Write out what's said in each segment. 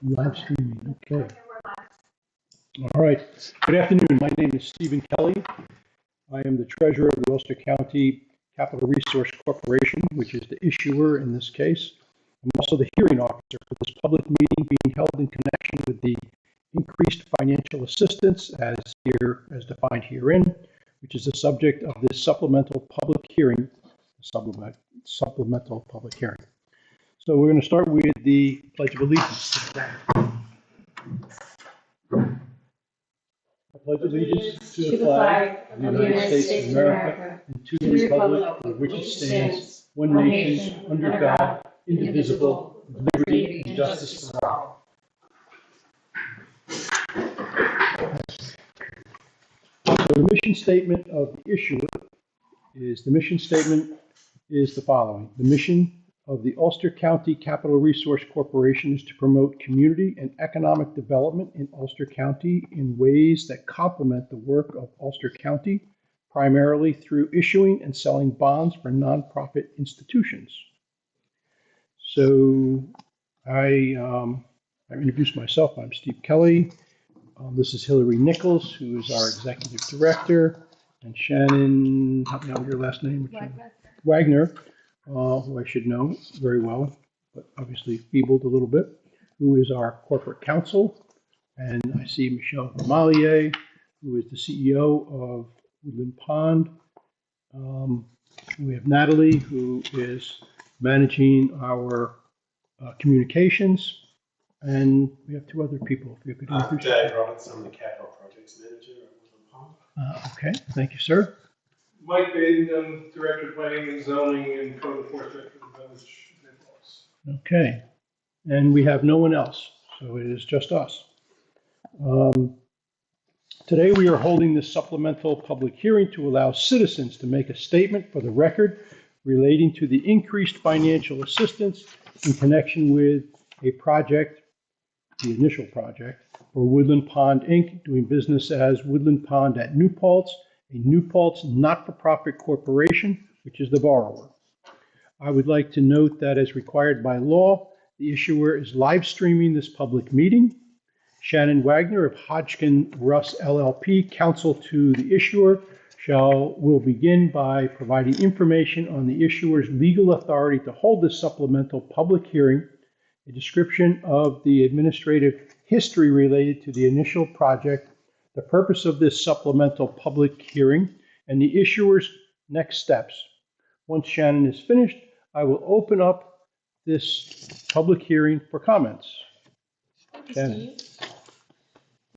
Live streaming, okay. All right. Good afternoon. My name is Stephen Kelly. I am the treasurer of the Ulster County Capital Resource Corporation, which is the issuer in this case. I'm also the hearing officer for this public meeting being held in connection with the increased financial assistance as defined herein, which is the subject of this supplemental public hearing. Supplemental public hearing. So we're going to start with the Pledge of Allegiance. I pledge allegiance to the flag of the United States of America and to the republic for which it stands, one nation, under God, indivisible, with liberty and justice for all. So the mission statement of the issuer is the following. The mission of the Ulster County Capital Resource Corporation is to promote community and economic development in Ulster County in ways that complement the work of Ulster County, primarily through issuing and selling bonds for nonprofit institutions. So I introduced myself. I'm Steve Kelly. This is Hillary Nichols, who is our executive director, and Shannon, help me out with your last name. Wagner. Who I should know very well, but obviously feebled a little bit, who is our corporate counsel. And I see Michelle Vermalier, who is the CEO of Woodland Pond. We have Natalie, who is managing our communications. And we have two other people. If you could introduce Dave Robertson, I'm the Capital Projects Manager at Woodland Pond. Okay, thank you, sir. Mike Baden, Director of Planning and Zoning and Code Enforcement for the Village of Naples. Okay, and we have no one else, so it is just us. Today we are holding this supplemental public hearing to allow citizens to make a statement for the record relating to the increased financial assistance in connection with a project, the initial project, for Woodland Pond, Inc., doing business as Woodland Pond at New Paltz, a New Paltz not-for-profit corporation, which is the borrower. I would like to note that as required by law, the issuer is live streaming this public meeting. Shannon Wagner of Hodgkin Russ LLP, counsel to the issuer, will begin by providing information on the issuer's legal authority to hold this supplemental public hearing, a description of the administrative history related to the initial project, the purpose of this supplemental public hearing, and the issuer's next steps. Once Shannon is finished, I will open up this public hearing for comments. Shannon.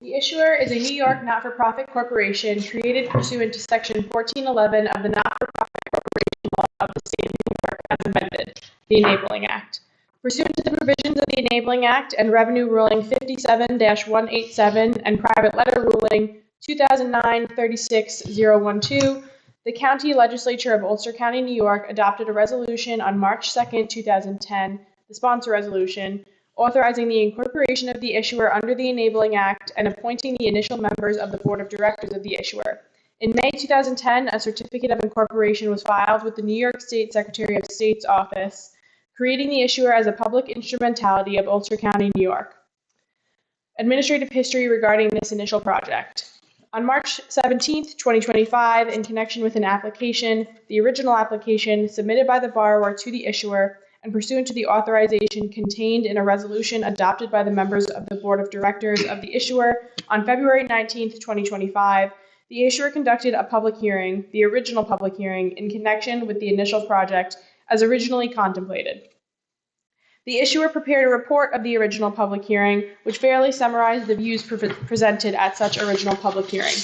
The issuer is a New York not-for-profit corporation created pursuant to Section 1411 of the Not-for-Profit Corporation Law of the State of New York as amended, the Enabling Act. Pursuant to the provisions of the Enabling Act and Revenue Ruling 57-187 and Private Letter Ruling 2009-36012, the County Legislature of Ulster County, New York adopted a resolution on March 2, 2010, the sponsor resolution, authorizing the incorporation of the issuer under the Enabling Act and appointing the initial members of the Board of Directors of the issuer. In May 2010, a certificate of incorporation was filed with the New York State Secretary of State's office, creating the issuer as a public instrumentality of Ulster County, New York. Administrative history regarding this initial project. On March 17, 2025, in connection with an application, the original application submitted by the borrower to the issuer and pursuant to the authorization contained in a resolution adopted by the members of the Board of Directors of the issuer on February 19, 2025, the issuer conducted a public hearing, the original public hearing, in connection with the initial project as originally contemplated. The issuer prepared a report of the original public hearing, which fairly summarized the views presented at such original public hearing.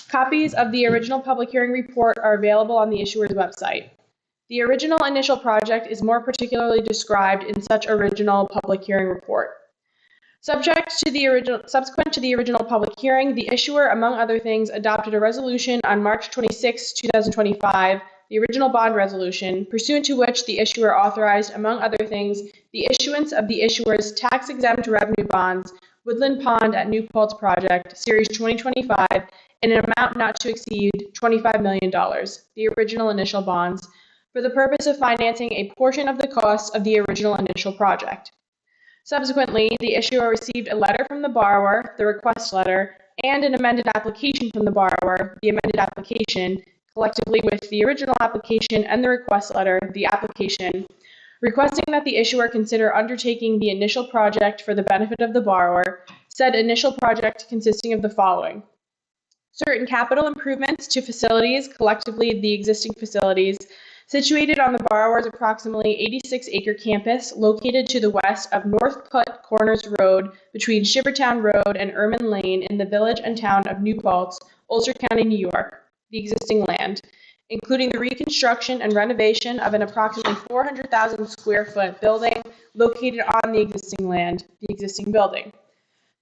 Copies of the original public hearing report are available on the issuer's website. The original initial project is more particularly described in such original public hearing report. Subsequent to the original public hearing, the issuer, among other things, adopted a resolution on March 26, 2025, the original bond resolution, pursuant to which the issuer authorized, among other things, the issuance of the issuer's tax-exempt revenue bonds, Woodland Pond at New Paltz Project, Series 2025, in an amount not to exceed $25 million, the original initial bonds, for the purpose of financing a portion of the costs of the original initial project. Subsequently, the issuer received a letter from the borrower, the request letter, and an amended application from the borrower, the amended application, collectively with the original application and the request letter, the application, requesting that the issuer consider undertaking the initial project for the benefit of the borrower, said initial project consisting of the following: certain capital improvements to facilities, collectively the existing facilities, situated on the borrower's approximately 86-acre campus located to the west of North Putt Corners Road between Shivertown Road and Ermine Lane in the village and town of New Paltz, Ulster County, New York, the existing land, including the reconstruction and renovation of an approximately 400,000 square foot building located on the existing land, the existing building.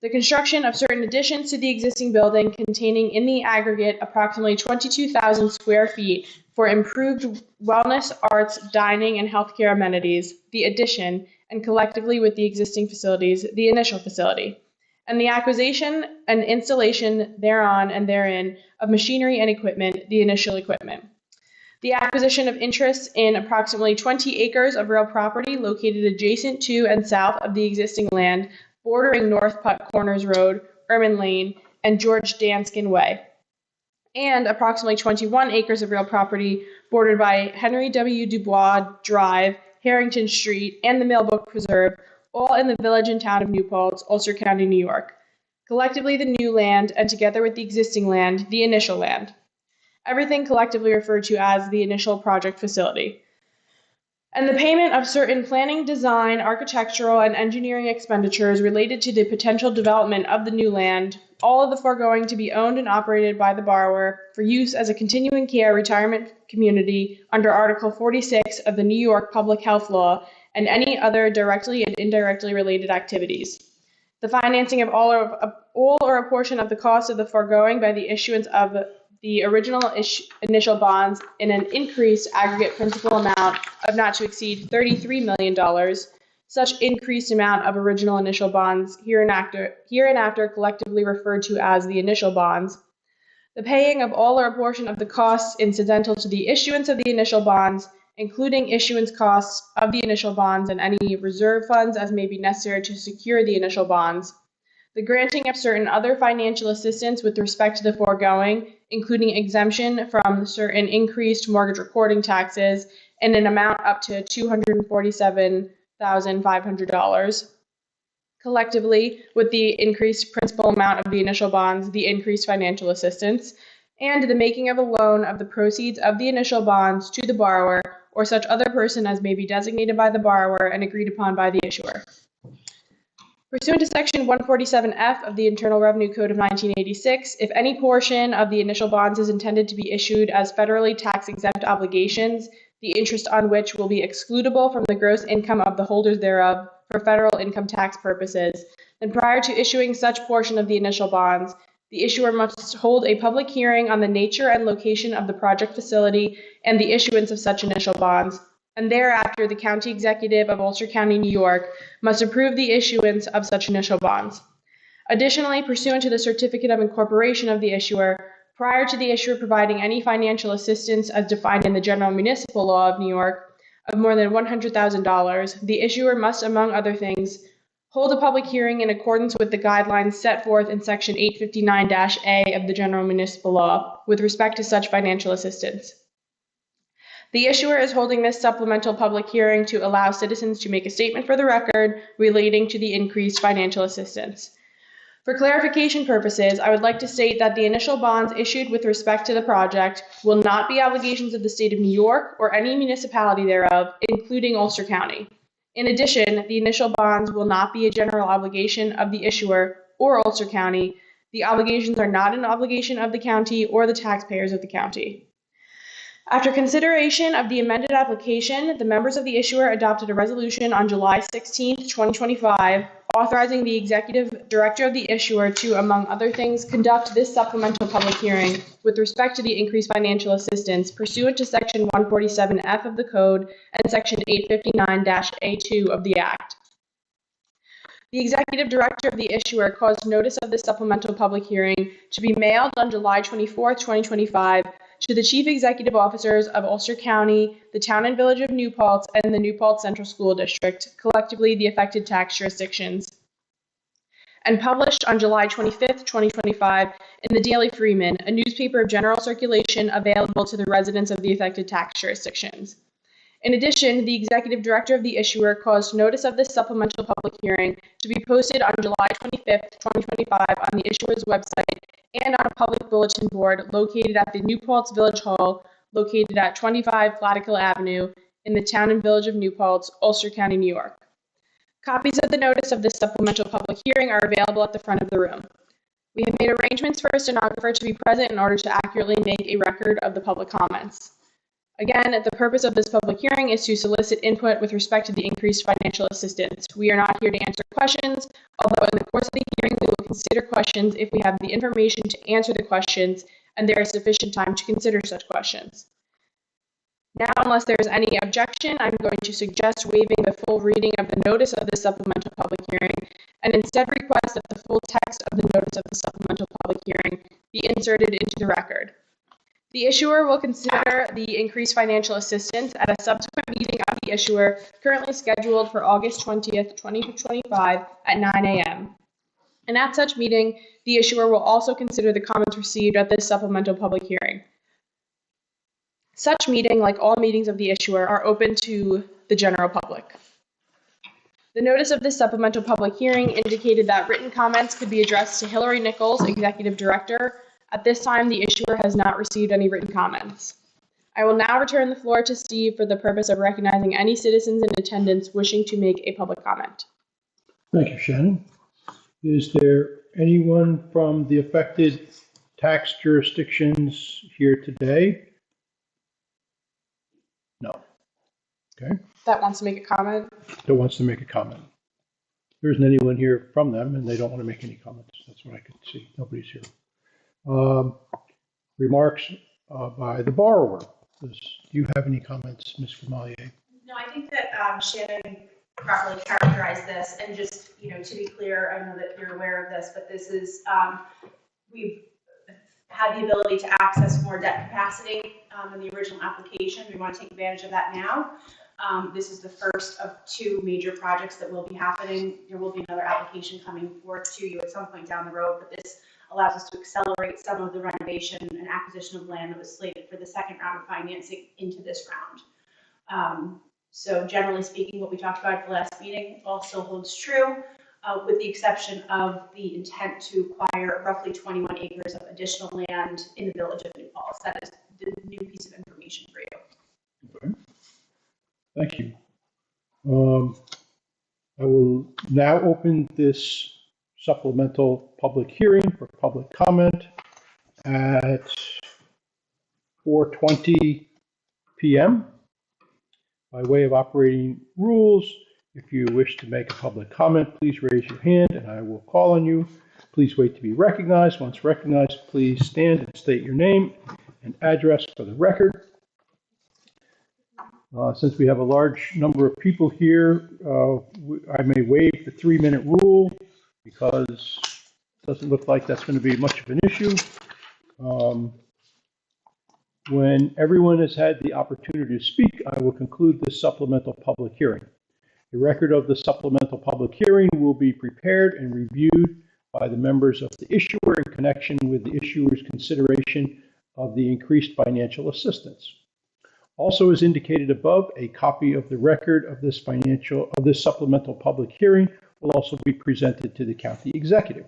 The construction of certain additions to the existing building containing in the aggregate approximately 22,000 square feet for improved wellness, arts, dining, and healthcare amenities, the addition, and collectively with the existing facilities, the initial facility, and the acquisition and installation thereon and therein of machinery and equipment, the initial equipment. The acquisition of interests in approximately 20 acres of real property located adjacent to and south of the existing land, bordering North Putt Corners Road, Ermine Lane, and George Danskin Way, and approximately 21 acres of real property bordered by Henry W. Dubois Drive, Harrington Street, and the Millbrook Preserve, all in the village and town of New Paltz, Ulster County, New York. Collectively the new land, and together with the existing land, the initial land. Everything collectively referred to as the initial project facility. And the payment of certain planning, design, architectural, and engineering expenditures related to the potential development of the new land, all of the foregoing to be owned and operated by the borrower for use as a continuing care retirement community under Article 46 of the New York Public Health Law, and any other directly and indirectly related activities. The financing of all or a portion of the cost of the foregoing by the issuance of the original initial bonds in an increased aggregate principal amount of not to exceed $33 million, such increased amount of original initial bonds hereinafter collectively referred to as the initial bonds, the paying of all or a portion of the costs incidental to the issuance of the initial bonds, including issuance costs of the initial bonds and any reserve funds as may be necessary to secure the initial bonds, the granting of certain other financial assistance with respect to the foregoing, including exemption from certain increased mortgage recording taxes in an amount up to $247,500, collectively with the increased principal amount of the initial bonds, the increased financial assistance, and the making of a loan of the proceeds of the initial bonds to the borrower or such other person as may be designated by the borrower and agreed upon by the issuer. Pursuant to Section 147F of the Internal Revenue Code of 1986, if any portion of the initial bonds is intended to be issued as federally tax-exempt obligations, the interest on which will be excludable from the gross income of the holders thereof for federal income tax purposes, then prior to issuing such portion of the initial bonds, the issuer must hold a public hearing on the nature and location of the project facility and the issuance of such initial bonds, and thereafter the County Executive of Ulster County, New York, must approve the issuance of such initial bonds. Additionally, pursuant to the certificate of incorporation of the issuer, prior to the issuer providing any financial assistance as defined in the General Municipal Law of New York of more than $100,000, the issuer must, among other things, hold a public hearing in accordance with the guidelines set forth in Section 859-A of the General Municipal Law with respect to such financial assistance. The issuer is holding this supplemental public hearing to allow citizens to make a statement for the record relating to the increased financial assistance. For clarification purposes, I would like to state that the initial bonds issued with respect to the project will not be obligations of the state of New York or any municipality thereof, including Ulster County. In addition, the initial bonds will not be a general obligation of the issuer or Ulster County. The obligations are not an obligation of the county or the taxpayers of the county. After consideration of the amended application, the members of the issuer adopted a resolution on July 16, 2025, authorizing the executive director of the issuer to, among other things, conduct this supplemental public hearing with respect to the increased financial assistance pursuant to Section 147F of the Code and Section 859-A2 of the Act. The executive director of the issuer caused notice of this supplemental public hearing to be mailed on July 24, 2025, to the chief executive officers of Ulster County, the town and village of New Paltz, and the New Paltz Central School District, collectively the affected tax jurisdictions, and published on July 25th, 2025, in the Daily Freeman, a newspaper of general circulation available to the residents of the affected tax jurisdictions. In addition, the executive director of the issuer caused notice of this supplemental public hearing to be posted on July 25th, 2025, on the issuer's website and on a public bulletin board located at the New Paltz Village Hall, located at 25 Flatical Avenue, in the town and village of New Paltz, Ulster County, New York. Copies of the notice of this supplemental public hearing are available at the front of the room. We have made arrangements for a stenographer to be present in order to accurately make a record of the public comments. Again, the purpose of this public hearing is to solicit input with respect to the increased financial assistance. We are not here to answer questions, although in the course of the hearing we will consider questions if we have the information to answer the questions and there is sufficient time to consider such questions. Now, unless there is any objection, I'm going to suggest waiving the full reading of the notice of the supplemental public hearing and instead request that the full text of the notice of the supplemental public hearing be inserted into the record. The issuer will consider the increased financial assistance at a subsequent meeting of the issuer currently scheduled for August 20th, 2025 at 9 a.m. And at such meeting, the issuer will also consider the comments received at this supplemental public hearing. Such meeting, like all meetings of the issuer, are open to the general public. The notice of this supplemental public hearing indicated that written comments could be addressed to Hillary Nichols, Executive Director. At this time, the issuer has not received any written comments. I will now return the floor to Steve for the purpose of recognizing any citizens in attendance wishing to make a public comment. Thank you, Shannon. Is there anyone from the affected tax jurisdictions here today? No. Okay. That wants to make a comment? That wants to make a comment. There isn't anyone here from them, and they don't want to make any comments. That's what I could see. Nobody's here. Remarks by the borrower. Do you have any comments, Ms. Gamalier? No, I think that Shannon properly characterized this, and just, to be clear, I know that you're aware of this, but this is, we've had the ability to access more debt capacity in the original application. We want to take advantage of that now. This is the first of two major projects that will be happening. There will be another application coming forth to you at some point down the road, but this allows us to accelerate some of the renovation and acquisition of land that was slated for the second round of financing into this round. So generally speaking, what we talked about at the last meeting all still holds true, with the exception of the intent to acquire roughly 21 acres of additional land in the village of New Paltz. That is the new piece of information for you. Okay. Thank you. I will now open this supplemental public hearing for public comment at 4:20 p.m. By way of operating rules, if you wish to make a public comment, please raise your hand and I will call on you. Please wait to be recognized. Once recognized, please stand and state your name and address for the record. Since we have a large number of people here, I may waive the 3-minute rule because it doesn't look like that's going to be much of an issue. When everyone has had the opportunity to speak, I will conclude this supplemental public hearing. A record of the supplemental public hearing will be prepared and reviewed by the members of the issuer in connection with the issuer's consideration of the increased financial assistance. Also, as indicated above, a copy of the record of this supplemental public hearing will also be presented to the county executive.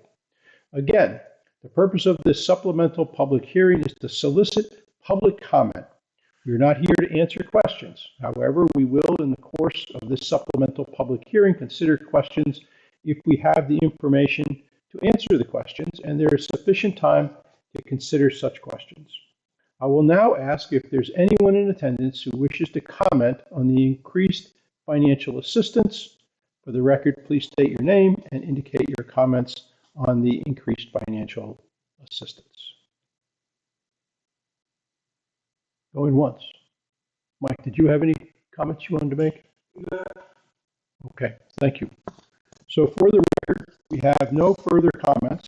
Again, the purpose of this supplemental public hearing is to solicit public comment. We are not here to answer questions. However, we will, in the course of this supplemental public hearing, consider questions if we have the information to answer the questions and there is sufficient time to consider such questions. I will now ask if there's anyone in attendance who wishes to comment on the increased financial assistance. For the record, please state your name and indicate your comments on the increased financial assistance. Going once. Mike, did you have any comments you wanted to make? No. Okay, thank you. So for the record, we have no further comments.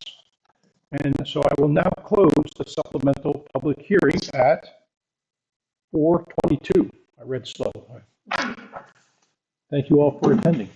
And so I will now close the supplemental public hearing at 4:22. I read slow. Thank you all for attending.